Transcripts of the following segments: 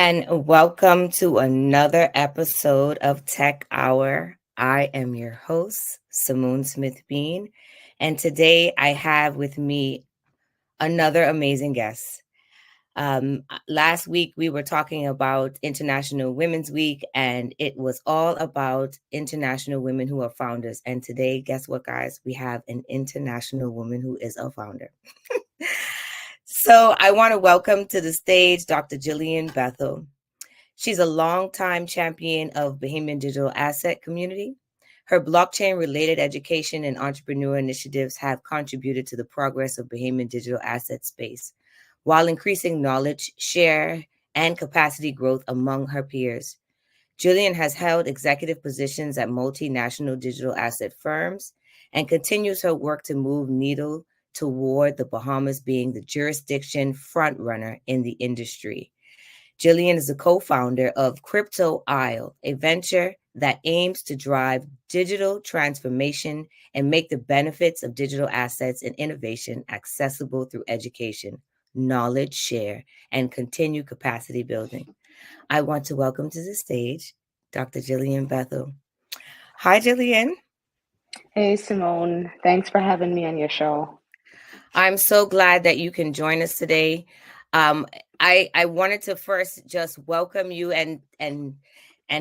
and welcome to another episode of Tech Hour. I am your host, Simone Smith Bean, and today I have with me another amazing guest. Last week we were talking about International Women's Week, and it was all about international women who are founders. And today, guess what, guys? We have an international woman who is a founder. So I want to welcome to the stage Dr. Jillian Bethel. She's a longtime champion of Bahamian digital asset community. Her blockchain-related education and entrepreneur initiatives have contributed to the progress of Bahamian digital asset space, while increasing knowledge, share, and capacity growth among her peers. Jillian has held executive positions at multinational digital asset firms and continues her work to move needle toward the Bahamas being the jurisdiction frontrunner in the industry. Jillian is the co-founder of Crypto Isle, a venture that aims to drive digital transformation and make the benefits of digital assets and innovation accessible through education, knowledge share, and continued capacity building. I want to welcome to the stage Dr. Jillian Bethel. Hi, Jillian. Hey, Simone. Thanks for having me on your show. I'm so glad that you can join us today. I wanted to first just welcome you and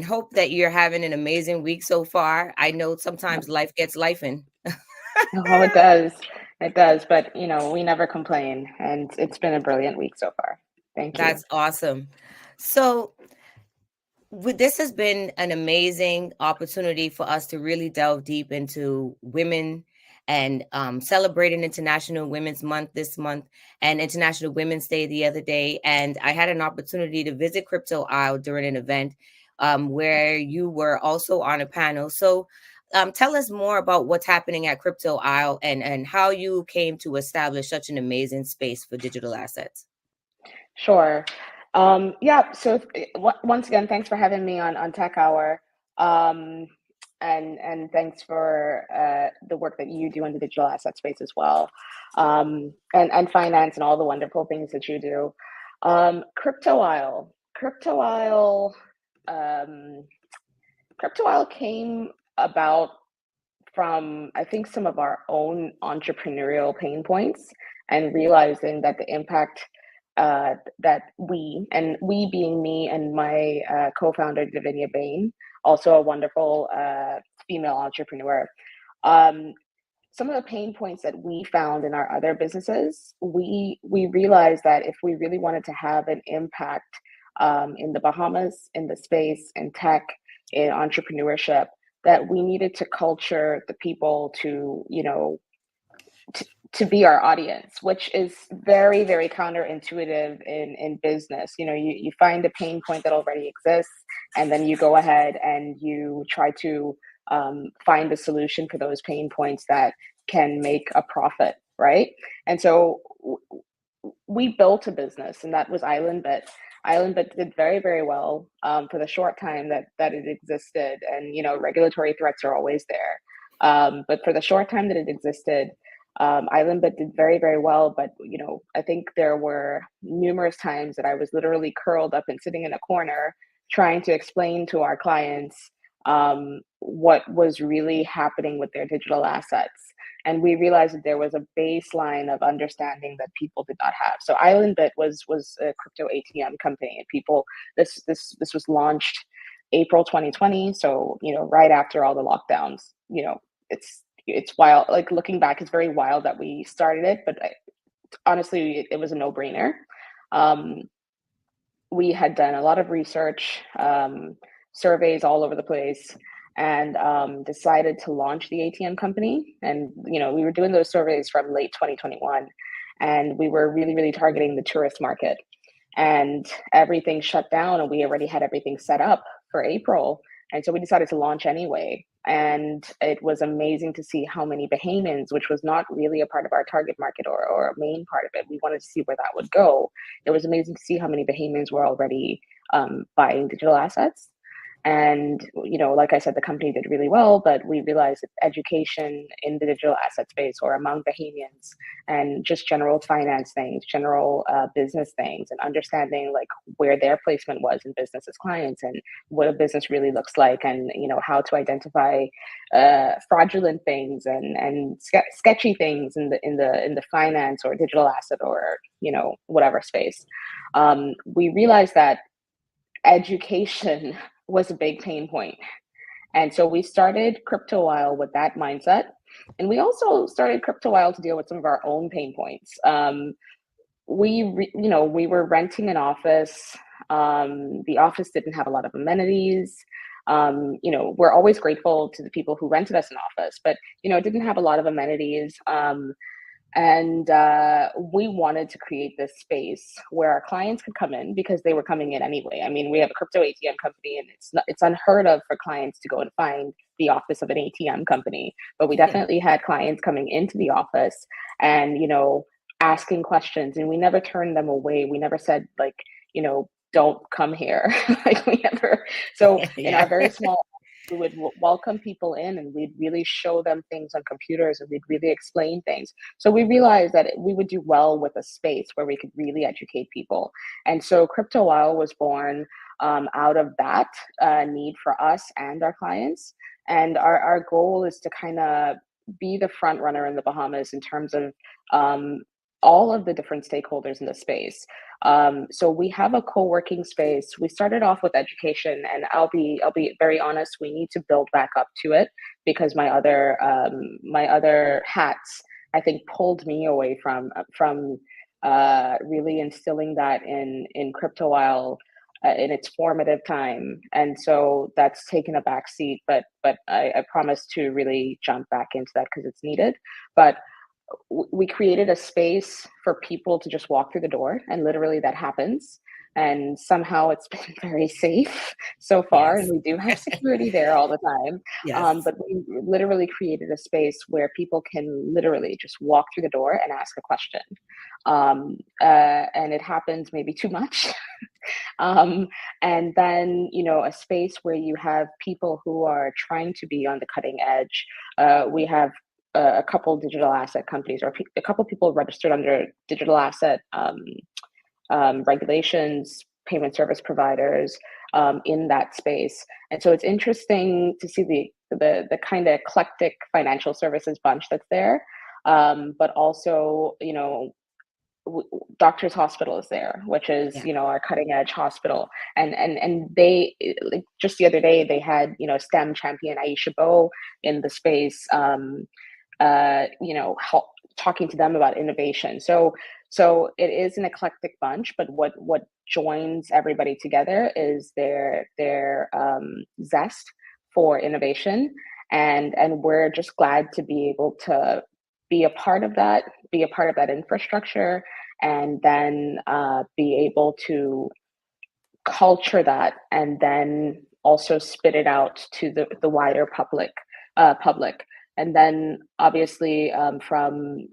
hope that you're having an amazing week so far. I know sometimes life gets lifing. Oh, it does. It does. But, we never complain. And it's been a brilliant week so far. Thank you. That's awesome. So this has been an amazing opportunity for us to really delve deep into women and celebrating International Women's Month this month and International Women's Day the other day. And I had an opportunity to visit Crypto Isle during an event where you were also on a panel. So tell us more about what's happening at Crypto Isle and how you came to establish such an amazing space for digital assets. Sure. So once again, thanks for having me on TechHour. And thanks for the work that you do in the digital asset space as well, and finance and all the wonderful things that you do. Crypto Isle. Crypto Isle came about from, I think, some of our own entrepreneurial pain points and realizing that the impact that we being me and my co-founder, Davinia Bain, also a wonderful female entrepreneur. Some of the pain points that we found in our other businesses, we realized that if we really wanted to have an impact in the Bahamas, in the space, in tech, in entrepreneurship, that we needed to culture the people to, to be our audience, which is very, very counterintuitive in business. You find a pain point that already exists, and then you go ahead and you try to find a solution for those pain points that can make a profit, right? And so we built a business, and that was IslandBit. IslandBit did very, very well for the short time that it existed. And, regulatory threats are always there. But for the short time that it existed, IslandBit did very, very well. But, I think there were numerous times that I was literally curled up and sitting in a corner trying to explain to our clients what was really happening with their digital assets. And we realized that there was a baseline of understanding that people did not have. So IslandBit was a crypto ATM company. And this was launched April 2020. So, right after all the lockdowns. It's wild. Like, looking back, it's very wild that we started it, but honestly, it was a no-brainer. We had done a lot of research, surveys all over the place, and decided to launch the ATM company. And, we were doing those surveys from late 2021, and we were really, really targeting the tourist market. And everything shut down, and we already had everything set up for April. And so we decided to launch anyway. And it was amazing to see how many Bahamians, which was not really a part of our target market or a main part of it. We wanted to see where that would go. It was amazing to see how many Bahamians were already buying digital assets. And, like I said, the company did really well, but we realized that education in the digital asset space or among Bahamians and just general finance things, general business things, and understanding like where their placement was in business as clients and what a business really looks like, and how to identify fraudulent things and sketchy things in the finance or digital asset or whatever space. We realized that education was a big pain point. And so we started CryptoWhile with that mindset. And we also started CryptoWhile to deal with some of our own pain points. We were renting an office. The office didn't have a lot of amenities. We're always grateful to the people who rented us an office, but it didn't have a lot of amenities. And we wanted to create this space where our clients could come in because they were coming in anyway. I mean, we have a crypto ATM company, and it's unheard of for clients to go and find the office of an ATM company. But we definitely had clients coming into the office and asking questions, and we never turned them away. We never said like don't come here. Like we never. So in our very small, we would welcome people in, and we'd really show them things on computers, and we'd really explain things. So we realized that we would do well with a space where we could really educate people. And so CryptoWhile was born out of that need for us and our clients. And our goal is to kind of be the front runner in the Bahamas in terms of all of the different stakeholders in the space. So we have a co-working space. We started off with education, and I'll be very honest. We need to build back up to it because my other hats, I think, pulled me away from really instilling that in CryptoWhile in its formative time. And so that's taken a back seat. But I promise to really jump back into that because it's needed. But we created a space for people to just walk through the door, and literally that happens. And somehow it's been very safe so far, and we do have security there all the time. But we literally created a space where people can literally just walk through the door and ask a question. And it happens maybe too much. And then, a space where you have people who are trying to be on the cutting edge. We have a couple digital asset companies, or a couple people registered under digital asset regulations, payment service providers in that space. And so it's interesting to see the kind of eclectic financial services bunch that's there. But also, Doctors Hospital is there, which is our cutting edge hospital, and they, like, just the other day they had STEM champion Aisha Bowe in the space, talking to them about innovation. So it is an eclectic bunch, but what joins everybody together is their zest for innovation, and we're just glad to be able to be a part of that infrastructure, and then be able to culture that, and then also spit it out to the wider public. And then obviously from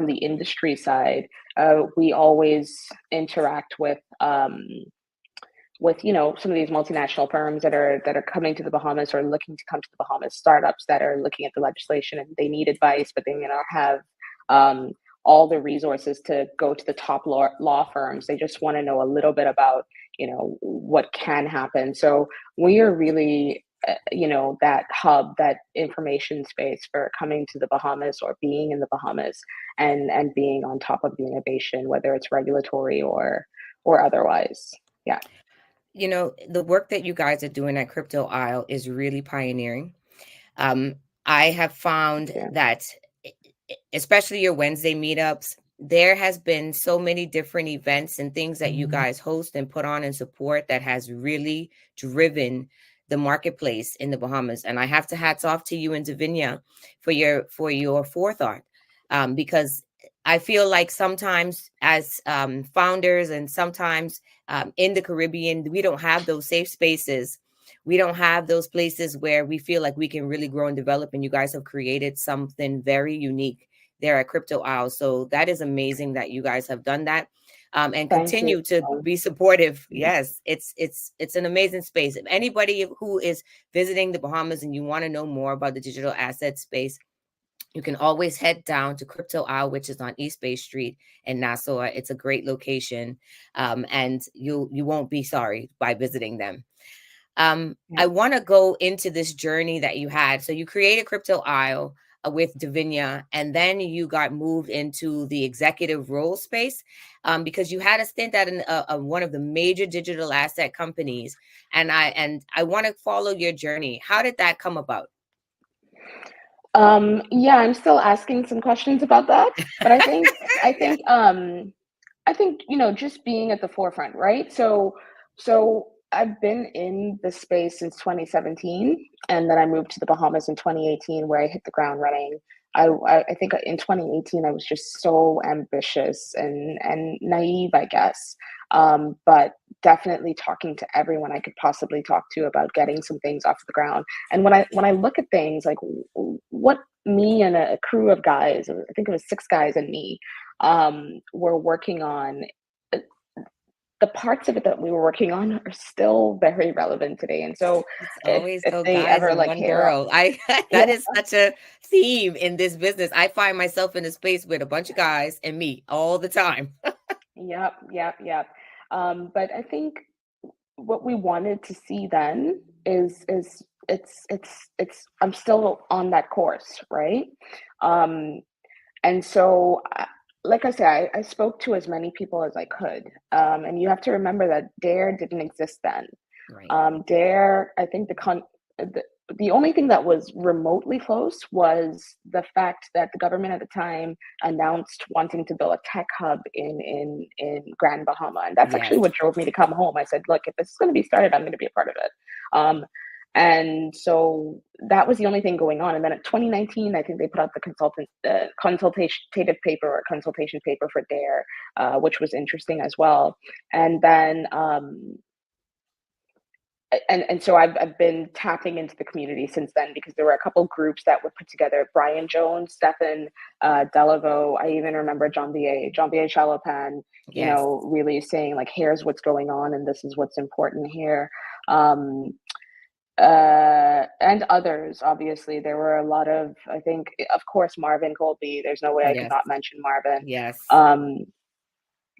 the industry side, we always interact with some of these multinational firms that are coming to the Bahamas or looking to come to the Bahamas, startups that are looking at the legislation and they need advice, but they may not have all the resources to go to the top law firms. They just want to know a little bit about what can happen. So we are really that hub, that information space for coming to the Bahamas or being in the Bahamas, and being on top of the innovation, whether it's regulatory or otherwise. Yeah. The work that you guys are doing at CryptoWhile is really pioneering. I have found that, especially your Wednesday meetups, there has been so many different events and things that you guys host and put on and support that has really driven the marketplace in the Bahamas. And I have to hats off to you and Davinia for your forethought, because I feel like sometimes as founders, and sometimes in the Caribbean, we don't have those safe spaces. We don't have those places where we feel like we can really grow and develop. And you guys have created something very unique there at CryptoWhile. So that is amazing that you guys have done that. and Thank you. continue to be supportive. Yes, it's an amazing space. If anybody who is visiting the Bahamas and you want to know more about the digital asset space, you can always head down to Crypto Isle, which is on East Bay Street in Nassau. It's a great location, and you won't be sorry by visiting them. I want to go into this journey that you had. So you created Crypto Isle with Davinia, and then you got moved into the executive role space because you had a stint at one of the major digital asset companies. And I want to follow your journey. How did that come about? Yeah, I'm still asking some questions about that, but I think, just being at the forefront, right? So I've been in this space since 2017, and then I moved to the Bahamas in 2018, where I hit the ground running. I think in 2018 I was just so ambitious and naive, I guess. But definitely talking to everyone I could possibly talk to about getting some things off the ground. And when I look at things like what me and a crew of guys, I think it was 6 guys and me, were working on, uh, the parts of it that we were working on are still very relevant today. And so It's always if those they guys ever and like one hear up, girl. I yeah, that is such a theme in this business. I find myself in a space with a bunch of guys and me all the time. yep, yep, yep. But I think what we wanted to see then is it's I'm still on that course, right? Um, and so, like I said, I spoke to as many people as I could, and you have to remember that Dare didn't exist then. Right. Dare, I think the, the only thing that was remotely close was the fact that the government at the time announced wanting to build a tech hub in Grand Bahama, and that's actually Yes. what drove me to come home. I said, look, if this is going to be started, I'm going to be a part of it. And so that was the only thing going on. And then in 2019, I think they put out the consultative paper or consultation paper for Dare, which was interesting as well. And then and so I've been tapping into the community since then, because there were a couple groups that were put together. Brian Jones, Stefan Delaveau. I even remember John B.A. Chalapan, Yes. really saying like, here's what's going on and this is what's important here. And others, obviously. There were a lot of, I think, of course, Marvin Colby. There's no way I could Yes. not mention Marvin. Yes. Um,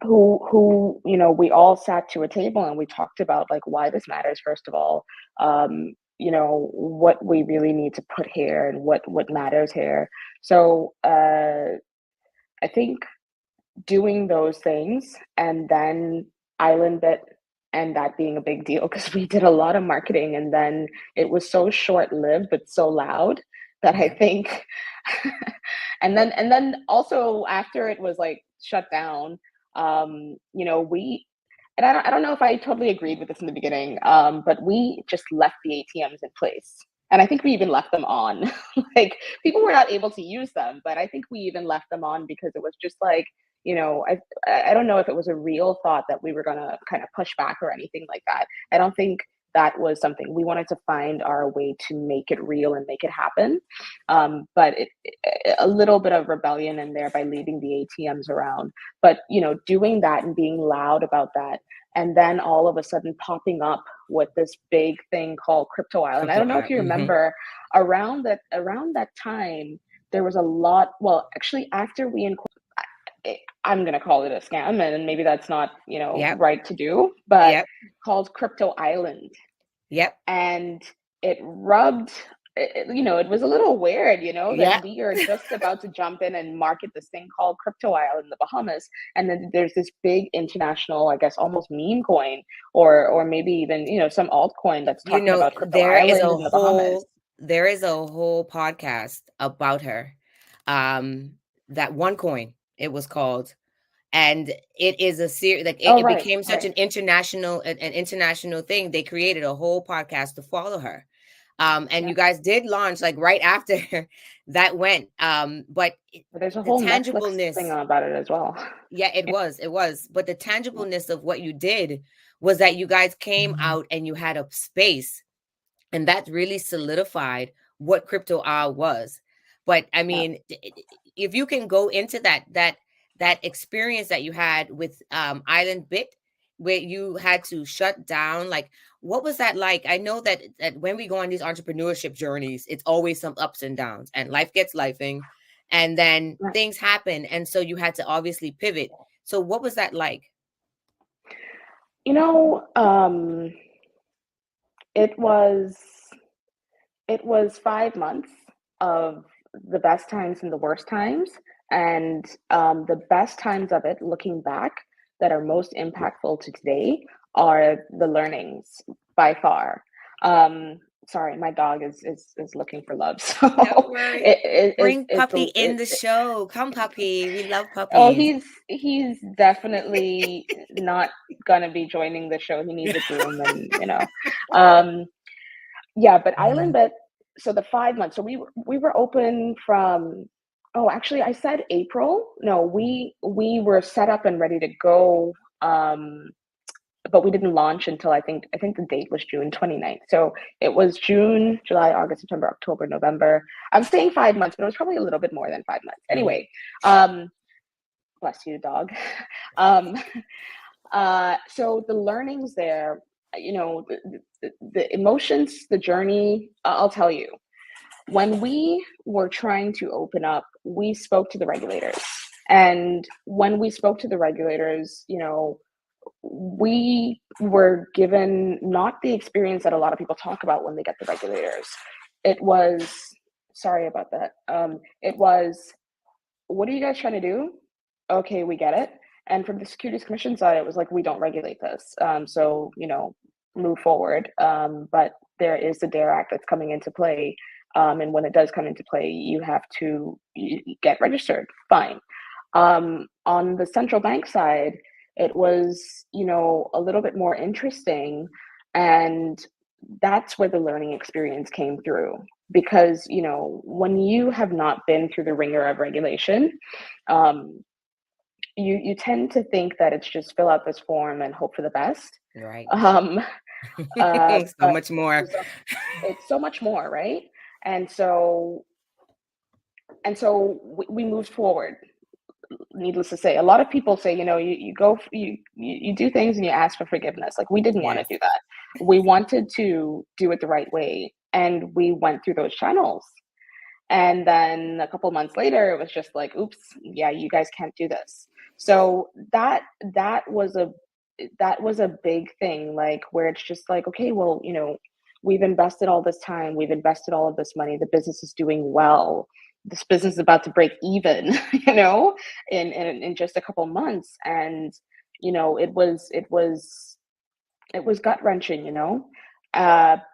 who we all sat to a table and we talked about like why this matters, first of all, what we really need to put here and what matters here. So I think doing those things, and then Island Bit, and that being a big deal because we did a lot of marketing, and then it was so short-lived but so loud that I Yeah. think and then also after it was like shut down, we, and I don't know if I totally agreed with this in the beginning, but we just left the ATMs in place. And I think we even left them on. Like, people were not able to use them, but I think we even left them on because it was just like, I don't know if it was a real thought that we were gonna kind of push back or anything like that. I don't think that was something we wanted to find our way to make it real and make it happen. But a little bit of rebellion in there by leaving the ATMs around. But doing that and being loud about that, and then all of a sudden popping up with this big thing called Crypto Island. I Crypto don't know if art. you remember, around that time there was a lot. Well, actually, after I'm going to call it a scam, and maybe that's not, Yep. right to do, but Yep. called Crypto Island. Yep. And it rubbed, it was a little weird, that Yep. we are just about to jump in and market this thing called Crypto Island in the Bahamas. And then there's this big international, I guess, almost meme coin, or maybe even, some altcoin that's talking about Crypto Island in the Bahamas. There is a whole podcast about her. Um, that One Coin, it was called. And it is a series, like Oh, it right, became such right. an international thing. They created a whole podcast to follow her. And Yeah. you guys did launch like right after that went. But There's a the whole Netflix thing tangibleness, about it as well. yeah, it was. But the tangibleness of what you did was that you guys came out and you had a space, and that really solidified what crypto R was. But I Yeah. mean, if you can go into that experience that you had with Island Bit, where you had to shut down, like what was that like? I know that when we go on these entrepreneurship journeys, it's always some ups and downs, and life gets lifing, and then Right. things happen, and so you had to obviously pivot. So what was that like? You know, it was it was 5 months of the best times and the worst times, and the best times of it, looking back, that are most impactful to today are the learnings by far. Sorry, my dog is looking for love, so Don't worry. Bring it's Puppy a in the show. Come, Puppy. We love oh, puppies. he's definitely not gonna be joining the show. He needs a groom, and um, yeah. But Island, but so the 5 months. So we were open from. Oh, actually, I said April. No, we were set up and ready to go. But we didn't launch until I think the date was June 29th. So it was June, July, August, September, October, November. I'm saying 5 months, but it was probably a little bit more than 5 months. Mhm. Anyway, bless you, dog. Um, so the learnings there, the emotions, the journey, I'll tell you. When we were trying to open up, we spoke to the regulators. And when we spoke to the regulators, we were given not the experience that a lot of people talk about when they get the regulators. It was, sorry about that. It was, what are you guys trying to do? Okay, we get it. And from the Securities Commission side, it was like, we don't regulate this. So, move forward. But there is the DARE Act that's coming into play. And when it does come into play, you have to get registered. Fine. On the central bank side, it was, a little bit more interesting. And that's where the learning experience came through. Because, when you have not been through the ringer of regulation, um, you tend to think that it's just fill out this form and hope for the best. Right. Um, So but much more. it's so much more, right? And so we moved forward. Needless to say, a lot of people say, you go, you do things and you ask for forgiveness. Like, we didn't want to Yes. do that. We wanted to do it the right way, and we went through those channels. And then a couple months later, it was just like, oops, yeah, you guys can't do this. So that was a big thing, like, where it's just like, okay, well, we've invested all this time, we've invested all of this money, the business is doing well, this business is about to break even, in just a couple months. And it was gut wrenching,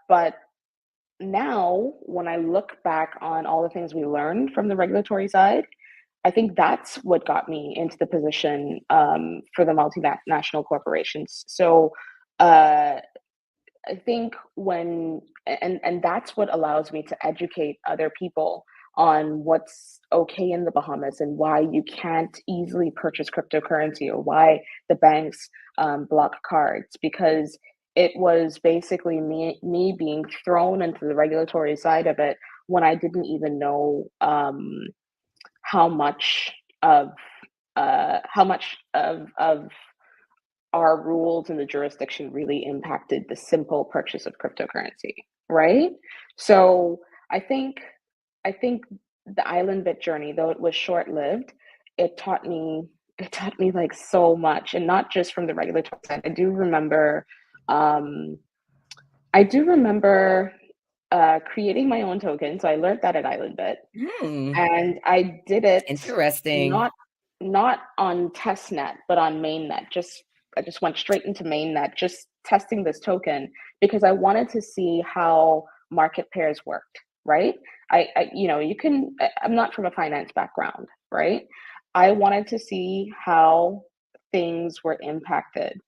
but now, when I look back on all the things we learned from the regulatory side, I think that's what got me into the position, for the multinational corporations. So uh, I think and that's what allows me to educate other people on what's okay in the Bahamas and why you can't easily purchase cryptocurrency, or why the banks block cards, because it was basically me being thrown into the regulatory side of it when I didn't even know how much of how much of our rules in the jurisdiction really impacted the simple purchase of cryptocurrency, right? So I think I think the Island Bit journey, though it was short lived, it taught me like so much, and not just from the regulatory side. Um, I do remember creating my own token. So I learned that at Island Bit, Hmm. and I did it Interesting. not not on testnet, but on mainnet. I just went straight into mainnet, just testing this token, because I wanted to see how market pairs worked. Right? I'm not from a finance background, right? I wanted to see how things were impacted,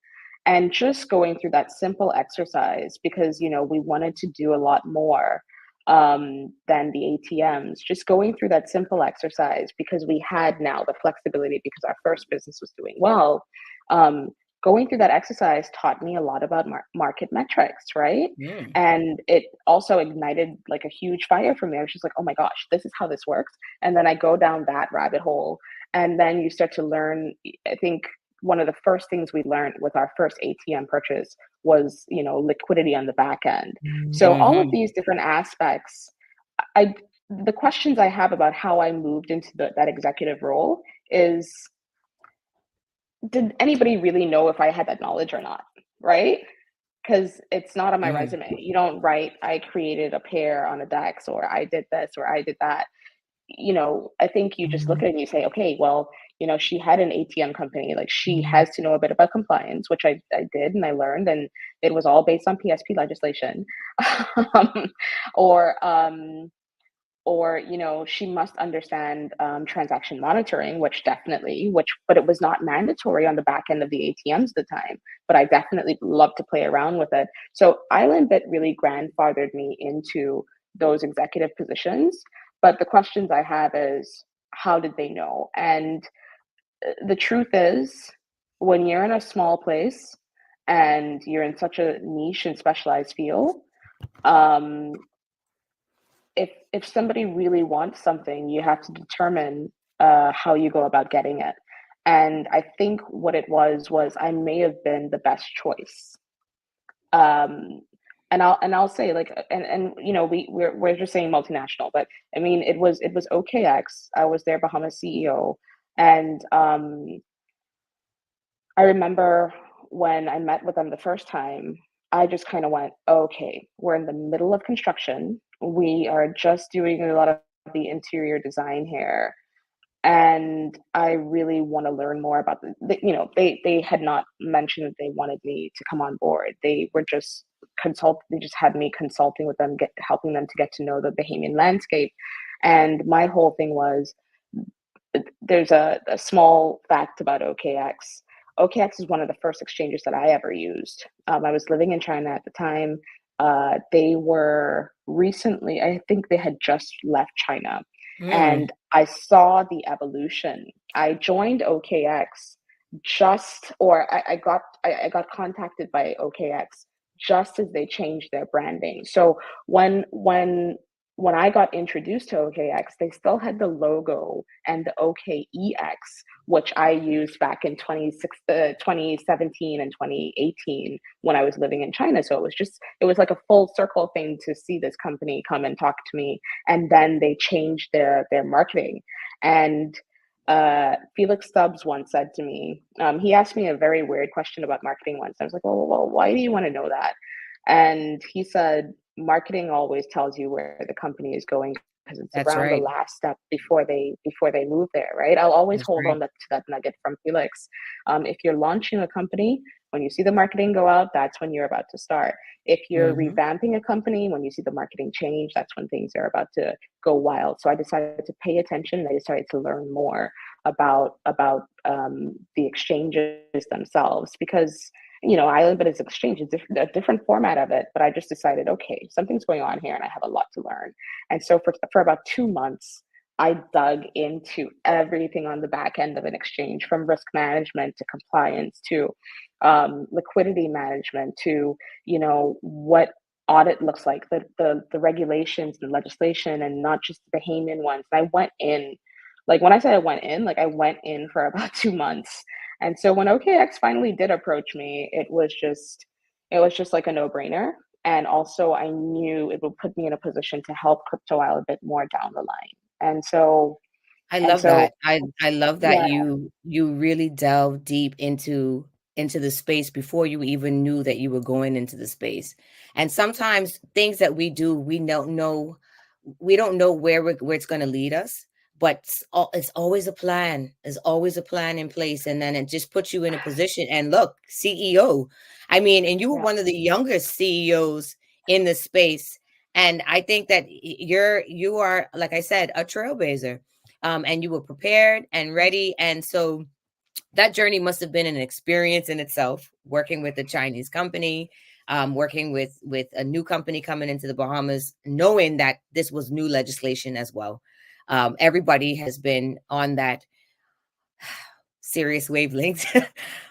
and just going through that simple exercise, because we wanted to do a lot more than the ATMs. Just going through that simple exercise, because we had now the flexibility, because our first business was doing well. Um, Going through that exercise taught me a lot about market metrics, right? Mm. And it also ignited like a huge fire for me. I was just like, oh my gosh, this is how this works. And then I go down that rabbit hole, And then you start to learn, I think one of the first things we learned with our first ATM purchase was, liquidity on the back end. So all of Mhm. these different aspects, I the questions I have about how I moved into that executive role is, did anybody really know if I had that knowledge or not, right? Because it's not on my Mhm. resume. You don't write, I created a pair on a DEX, or I did this, or I did that. I think you just look Mhm. at it and you say, okay, well, she had an ATM company. Like, she Mhm. has to know a bit about compliance, which I did and I learned, and it was all based on PSP legislation. um, or she must understand transaction monitoring, which definitely, but it was not mandatory on the back end of the ATMs at the time. But I definitely love to play around with it. So Island Bit really grandfathered me into those executive positions. But the questions I have is, how did they know? And the truth is, when you're in a small place and you're in such a niche and specialized field, um, if somebody really wants something, you have to determine how you go about getting it. And I think what it was I may have been the best choice. Um, and I'll say, like, and we're just saying multinational, but I mean, it was OKX. I was their Bahamas CEO, and I remember when I met with them the first time, I just kind of went, okay, we're in the middle of construction. We are just doing a lot of the interior design here. And I really want to learn more about they had not mentioned that they wanted me to come on board. They were just they just had me consulting with them, helping them to get to know the Bahamian landscape. And my whole thing was, there's a small fact about OKX. OKX is one of the first exchanges that I ever used. I was living in China at the time. They were recently, I think they had just left China, Mm. and I saw the evolution. I joined OKX I got contacted by OKX just as they changed their branding. So when I got introduced to OKX, they still had the logo and the OKEX, which I used back in 2017 and 2018 when I was living in China. So it was like a full circle thing to see this company come and talk to me. And then they changed their marketing. And Felix Stubbs once said to me, he asked me a very weird question about marketing once. I was like, well, why do you want to know that? And he said, marketing always tells you where the company is going, because it's That's around the right. last step before they move there, right? I'll always That's hold right. on to that nugget from Felix. If you're launching a company, when you see the marketing go out, that's when you're about to start. If you're Mhm. revamping a company, when you see the marketing change, that's when things are about to go wild. So I decided to pay attention. I decided to learn more about the exchanges themselves, because Island Bit is exchange, a different format of it. But I just decided, okay, something's going on here, and I have a lot to learn. And so for about 2 months, I dug into everything on the back end of an exchange, from risk management to compliance to liquidity management to what audit looks like, the regulations and legislation, and not just the Bahamian ones. And I went in, like, when I said I went in, like, I went in for about 2 months. And so when OKX finally did approach me, it was just like a no-brainer. And also, I knew it would put me in a position to help Crypto Isle a bit more down the line. And so, I and love so, that. I love that yeah, you really delve deep into the space before you even knew that you were going into the space. And sometimes things that we do, we don't know where it's going to lead us, but it's always a plan. There's always a plan in place, and then it just puts you in a position. And look, CEO. I mean, and you were yeah, one of the youngest CEOs in the space. And I think that you are, like I said, a trailblazer. And you were prepared and ready. And so that journey must have been an experience in itself, working with a Chinese company, working with a new company coming into the Bahamas, knowing that this was new legislation as well. Everybody has been on that serious wavelength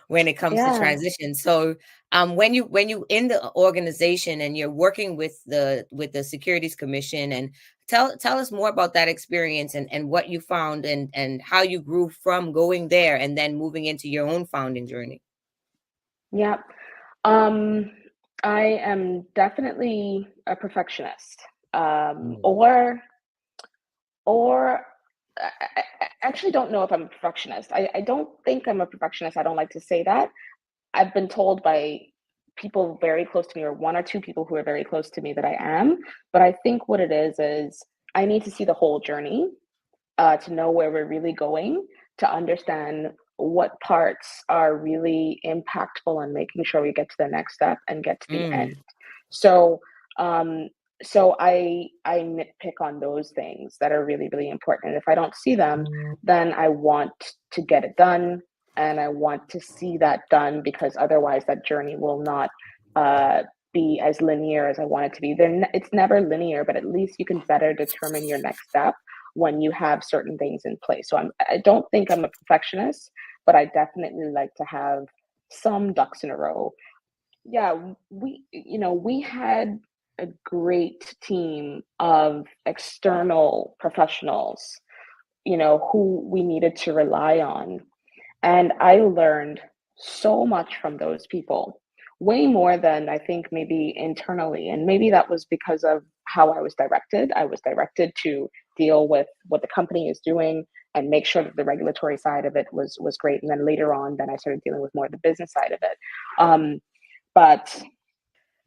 when it comes to yeah, transition. So when you in the organization and you're working with the Securities Commission and Tell us more about that experience and what you found and how you grew from going there and then moving into your own founding journey. Yeah. Um, I am definitely a perfectionist. Mm. Or I actually don't know if I'm a perfectionist. I don't think I'm a perfectionist. I don't like to say that. I've been told by people very close to me, or one or two people who are very close to me, that I am. But I think what it is I need to see the whole journey, to know where we're really going, to understand what parts are really impactful on making sure we get to the next step and get to the end. Mm. So, um, so I nitpick on those things that are really, really important. And if I don't see them, then I want to get it done, and I want to see that done, because otherwise that journey will not uh, be as linear as I want it to be. It's never linear, but at least you can better determine your next step when you have certain things in place. So I don't think I'm a perfectionist, but I definitely like to have some ducks in a row. Yeah, we had a great team of external professionals, who we needed to rely on. And I learned so much from those people, way more than I think maybe internally. And maybe that was because of how I was directed. I was directed to deal with what the company is doing and make sure that the regulatory side of it was great. And then later on, then I started dealing with more of the business side of it. But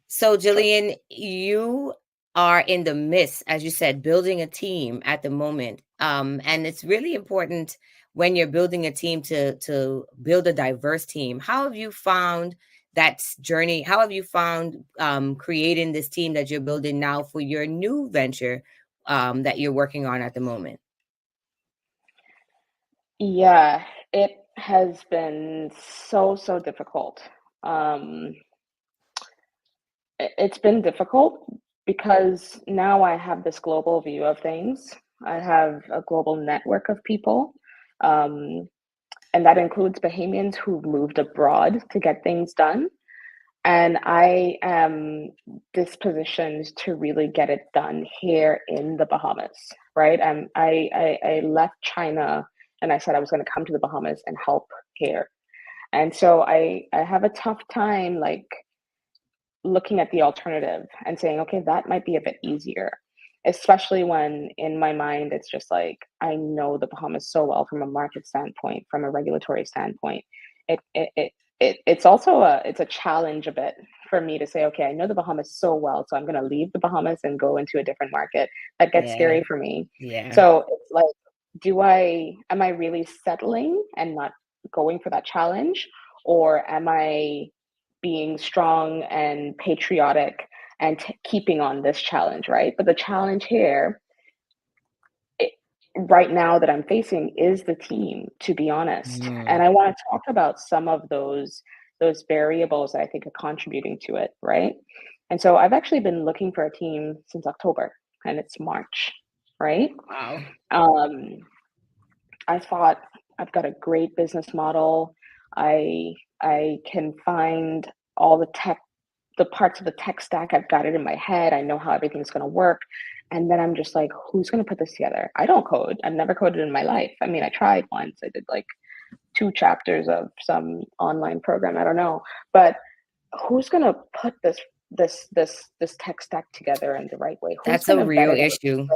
So, Jillian, you are in the midst, as you said, building a team at the moment. And it's really important when you're building a team to build a diverse team. How have you found that journey? How have you found creating this team that you're building now for your new venture that you're working on at the moment? yeah, it has been so difficult. Um, it's been difficult because now I have this global view of things. I have a global network of people, um, and that includes Bahamians who moved abroad to get things done. And I am dispositioned to really get it done here in the Bahamas, right? I left China and I said I was going to come to the Bahamas and help here. And so I have a tough time, like, looking at the alternative and saying, okay, that might be a bit easier, especially when in my mind, it's just like, I know the Bahamas so well from a market standpoint, from a regulatory standpoint. It's also it's a challenge a bit for me to say, okay, I know the Bahamas so well, so I'm going to leave the Bahamas and go into a different market. That gets Yeah, scary for me. yeah. So it's like, am I really settling and not going for that challenge? Or am I being strong and patriotic and keeping on this challenge, right? But the challenge here, it, right now, that I'm facing is the team, to be honest. Mm. And I want to talk about some of those variables that I think are contributing to it, right? And so I've actually been looking for a team since October, and it's March, right? Wow. Um, I thought, I've got a great business model. I can find all the parts of the tech stack. I've got it in my head. I know how everything's going to work. And then I'm just like, who's going to put this together? I don't code. I've never coded in my life. I mean, I tried once. I did like 2 chapters of some online program. I don't know, but who's going to put this tech stack together in the right way? Who's That's going a to vet real it out? issue.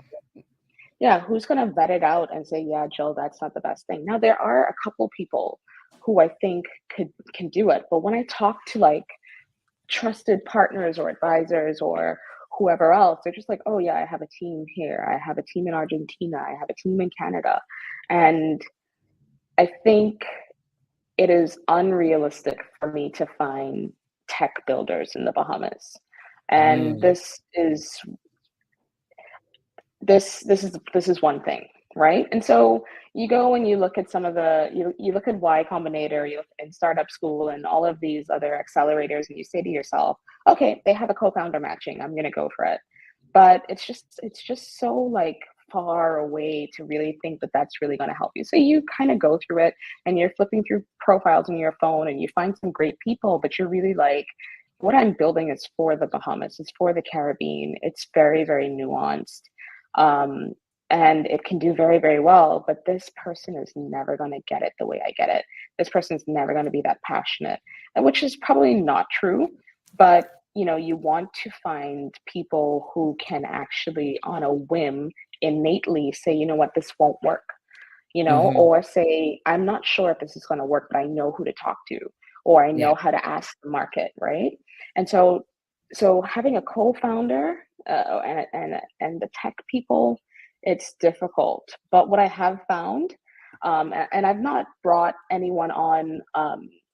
Yeah, who's going to vet it out and say, yeah, Jill, that's not the best thing. Now there are a couple people who I think can do it, but when I talk to like trusted partners or advisors or whoever else, they're just like, oh yeah, I have a team here, I have a team in Argentina, I have a team in Canada. And I think it is unrealistic for me to find tech builders in the Bahamas. And Mm. this is one thing, right? And so you go and you look at some of you look at Y Combinator, you look in Startup School and all of these other accelerators, and you say to yourself, okay, they have a co-founder matching, I'm going to go for it. But it's just so like far away to really think that that's really going to help you. So you kind of go through it and you're flipping through profiles on your phone and you find some great people, but you're really like, what I'm building is for the Bahamas, it's for the Caribbean, it's very, very nuanced. And it can do very, very well, but this person is never going to get it the way I get it. This person is never going to be that passionate, which is probably not true. But you want to find people who can actually, on a whim, innately say, you know what, this won't work, Mm-hmm. or say, I'm not sure if this is going to work, but I know who to talk to, or I Yeah. know how to ask the market, right? And so having a co-founder and the tech people, it's difficult. But what I have found, and I've not brought anyone on,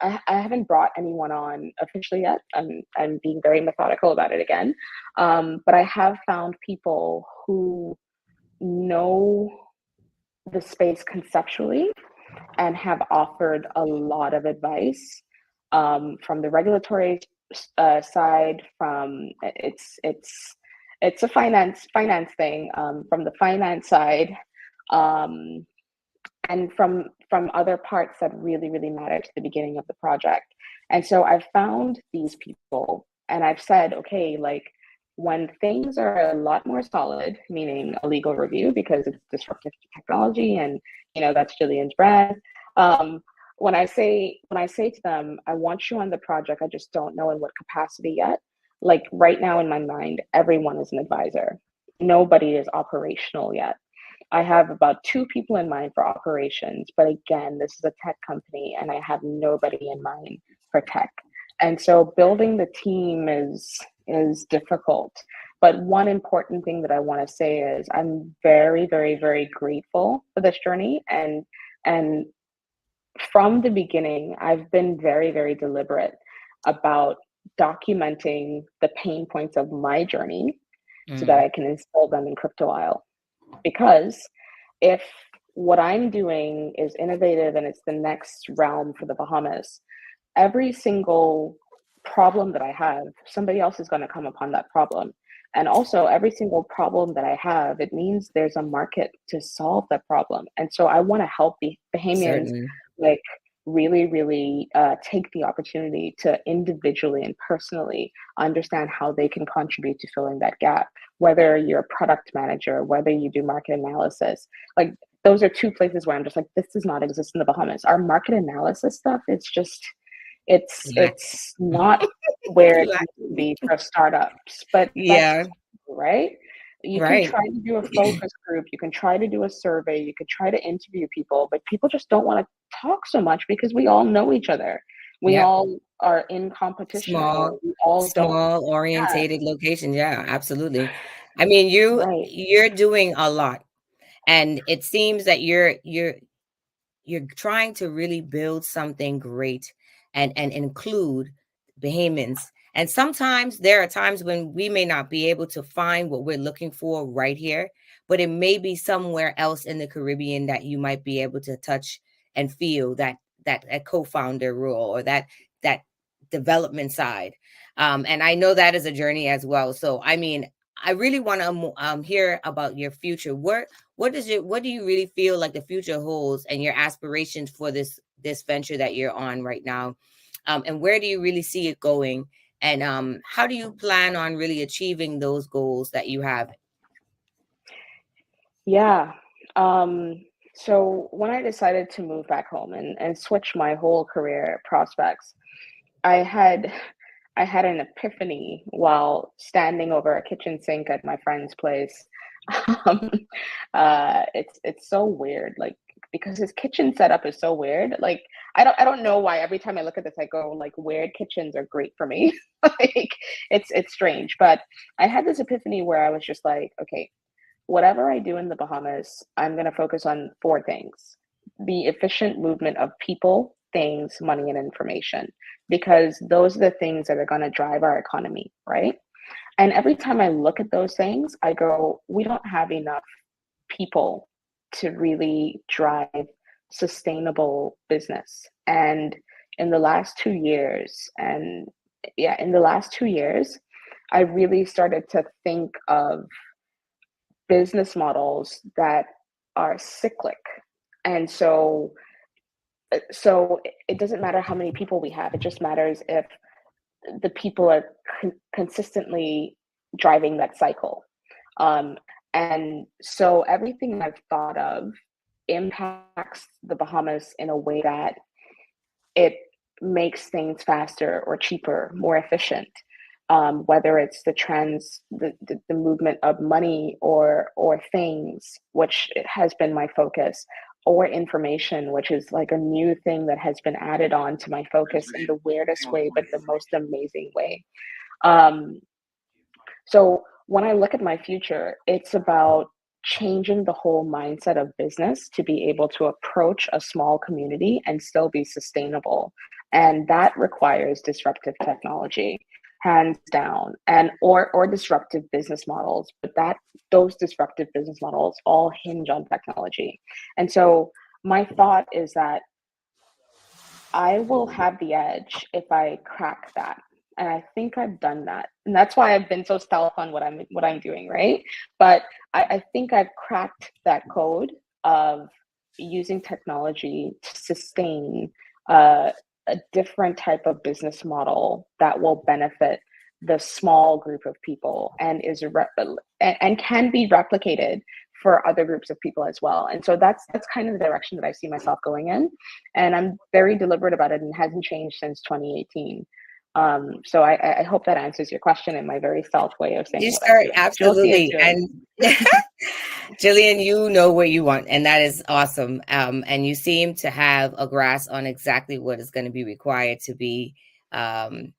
I haven't brought anyone on officially yet. I'm being very methodical about it again. But I have found people who know the space conceptually and have offered a lot of advice, from the regulatory side. From it's a finance thing, from the finance side, um, and from other parts that really, really matter to the beginning of the project. And so I've found these people and I've said, okay, like, when things are a lot more solid, meaning a legal review because it's disruptive technology, and that's Jillian's brand. Um, when I say to them, I want you on the project, I just don't know in what capacity yet. Like right now in my mind, everyone is an advisor. Nobody is operational yet. I have about two people in mind for operations, but again, this is a tech company and I have nobody in mind for tech. And so building the team is difficult. But one important thing that I want to say is I'm very, very, very grateful for this journey. And from the beginning, I've been very, very deliberate about documenting the pain points of my journey so that Mm. I can instill them in CryptoIsle. Because if what I'm doing is innovative and it's the next realm for the Bahamas, every single problem that I have, somebody else is going to come upon that problem. And also, every single problem that I have, it means there's a market to solve that problem. And so I want to help the Bahamians, Certainly. like, really, really take the opportunity to individually and personally understand how they can contribute to filling that gap. Whether you're a product manager, whether you do market analysis, like, those are two places where I'm just like, this does not exist in the Bahamas. Our market analysis stuff, it's Lacking. not where it needs to Lacking. be for startups, but that's Yeah. right. You can Right. try to do a focus group, you can try to do a survey, you could try to interview people, but people just don't want to talk so much because we all know each other. We Yeah. all are in competition, or Small, we all don't. small Yeah, orientated location. Yeah, absolutely. I mean, right. you're doing a lot, and it seems that you're trying to really build something great and include Bahamians. And sometimes there are times when we may not be able to find what we're looking for right here, but it may be somewhere else in the Caribbean that you might be able to touch and feel that a co-founder role or that development side. And I know that is a journey as well. So I mean, I really want to hear about your future. What do you really feel like the future holds and your aspirations for this venture that you're on right now? And where do you really see it going? And how do you plan on really achieving those goals that you have? Yeah. Um, so when I decided to move back home and switch my whole career prospects, I had I had an epiphany while standing over a kitchen sink at my friend's place. Um, it's so weird, like, because his kitchen setup is so weird. Like, I don't know why every time I look at this, I go, like, weird kitchens are great for me. Like, it's strange, but I had this epiphany where I was just like, okay, whatever I do in the Bahamas, I'm going to focus on four things: the efficient movement of people, things, money, and information, because those are the things that are going to drive our economy, right? And every time I look at those things, I go, we don't have enough people to really drive sustainable business. And in the last 2 years, and yeah, in the last 2 years, I really started to think of business models that are cyclic. And so it doesn't matter how many people we have. It just matters if the people are consistently driving that cycle. Um, And so everything I've thought of impacts the Bahamas in a way that it makes things faster or cheaper, more efficient. Whether it's the movement of money or things, which has been my focus, or information, which is like a new thing that has been added on to my focus in the weirdest way, but the most amazing way. Um, so when I look at my future, it's about changing the whole mindset of business to be able to approach a small community and still be sustainable. And that requires disruptive technology, hands down, and or disruptive business models. But that those disruptive business models all hinge on technology. And so my thought is that I will have the edge if I crack that. And I think I've done that. And that's why I've been so stealth on what I'm doing, right? But I think I've cracked that code of using technology to sustain a different type of business model that will benefit the small group of people and and can be replicated for other groups of people as well. And so that's kind of the direction that I see myself going in. And I'm very deliberate about it and hasn't changed since 2018. So I hope that answers your question in my very stealth way of saying You what I'm start doing. You'll see it absolutely. soon. And Jillian, you know what you want, and that is awesome. And you seem to have a grasp on exactly what is going to be required to be um,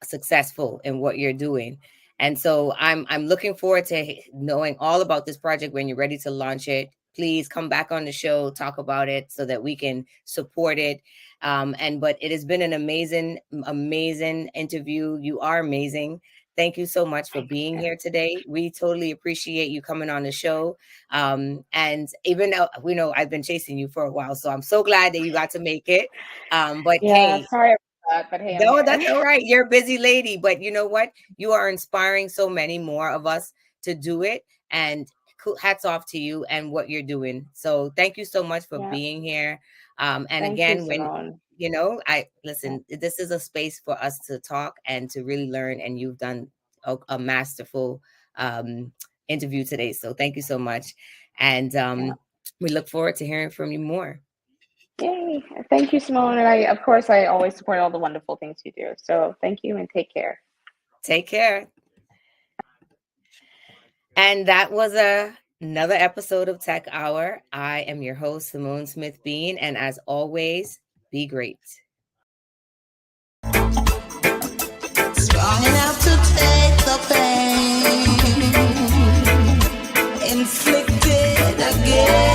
successful in what you're doing. And so I'm looking forward to knowing all about this project when you're ready to launch it. Please come back on the show, talk about it so that we can support it. But it has been an amazing interview. You are amazing. Thank you so much for being here today. We totally appreciate you coming on the show. And even though we know I've been chasing you for a while, so I'm so glad that you got to make it. But Yeah, hey, sorry about that, but hey, I'm no, that's here. all right. You're a busy lady, but you know what? You are inspiring so many more of us to do it. And hats off to you and what you're doing. So thank you so much for Yeah, being here. And thank you, again, when Simone. I Yeah, listen, this is a space for us to talk and to really learn. And you've done a masterful um, interview today. So thank you so much. And yeah. we look forward to hearing from you more. Yay. Thank you, Simone. And of course, I always support all the wonderful things you do. So thank you and take care. Take care. And that was another episode of Tech Hour. I am your host, Simone Smith Bean. And as always, be great. Strong enough to take the pain inflicted again.